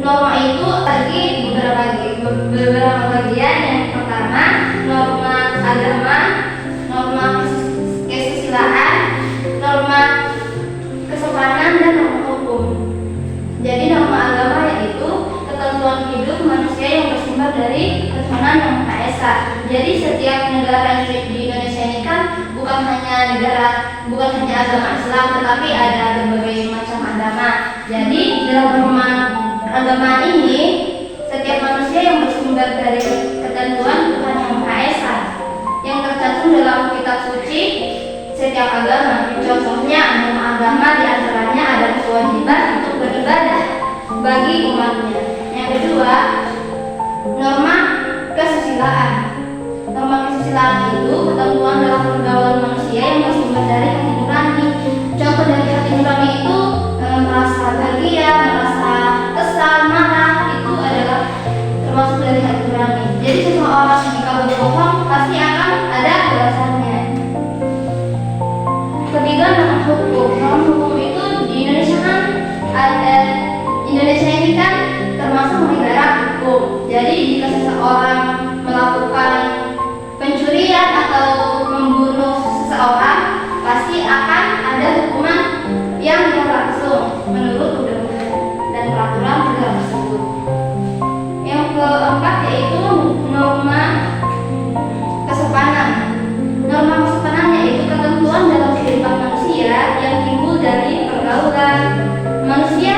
Norma itu bagi beberapa bagian. Yang pertama, norma agama, norma kesusilaan, norma kesopanan, dan norma hukum. Jadi norma agama yaitu ketentuan hidup manusia yang bersumber dari ketuhanan yang Maha Esa. Jadi setiap negara di Indonesia ini kan bukan hanya agama Islam, tetapi ada berbagai macam agama. Jadi dalam norma agama ini setiap manusia yang bersumber dari ketentuan Tuhan yang Maha Esa yang tercantum dalam kitab suci setiap agama. Contohnya norma agama diantaranya ada kewajiban untuk beribadah bagi umatnya. Yang kedua, norma kesusilaan. Norma kesusilaan itu ketentuan dalam pergaulan manusia yang bersumber dari hati nurani. Contoh dari hati nurani itu merasa bahagia, merasa kesal, marah, itu adalah termasuk dari hati nurani. Jadi seseorang jika berbohong pasti akan ada balasannya. Ketiga, norma hukum. Norma hukum itu di Indonesia kan Indonesia ini kan termasuk negara hukum. Jadi jika seseorang melakukan pencurian atau membunuh seseorang, pasti akan ada hukuman yang berlangsung menurut undang-undang dan peraturan negara tersebut. Yang keempat yaitu norma kesopanan. Norma kesopanan yaitu ketentuan dalam kehidupan manusia yang timbul dari pergaulan manusia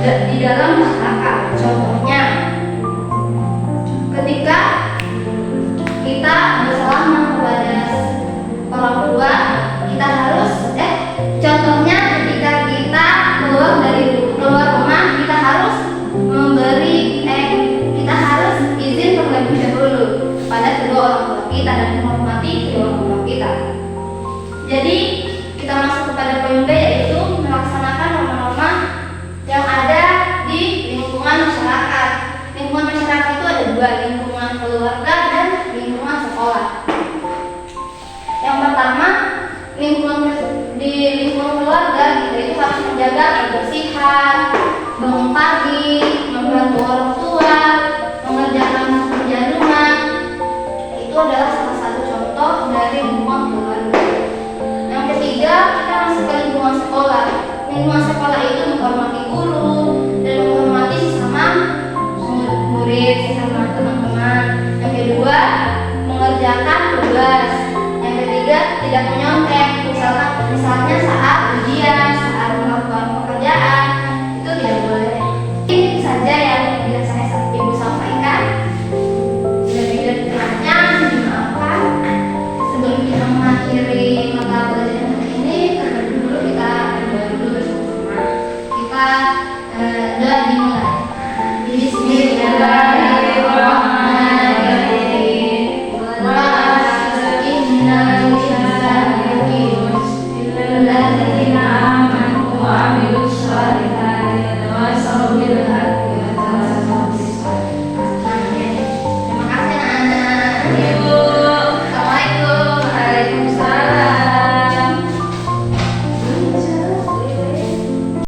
di dalam masyarakat. Contohnya, ketika kita bersalaman kepada orang tua, kita harus contohnya ketika kita keluar rumah, kita harus kita harus izin terlebih dahulu pada kedua orang tua kita dan menghormati kedua orang tua kita. Jadi kita masuk kepada poin B, yaitu melaksanakan norma-norma yang ada di lingkungan masyarakat. Lingkungan masyarakat itu ada dua, lingkungan keluarga dan lingkungan sekolah. Yang pertama, di lingkungan keluarga kita itu harus menjaga kebersihan, bangun pagi, membantu orang tua, mengerjakan pekerjaan rumah. Itu adalah salah satu contoh dari lingkungan keluarga. Yang ketiga, kita masuk ke lingkungan sekolah. Lingkungan sekolah itu menghormati guru dan menghormati sesama murid, sesama teman-teman. Yang kedua, mengerjakan tugas. Yang ketiga, tidak menyontek, misalnya saat ujian.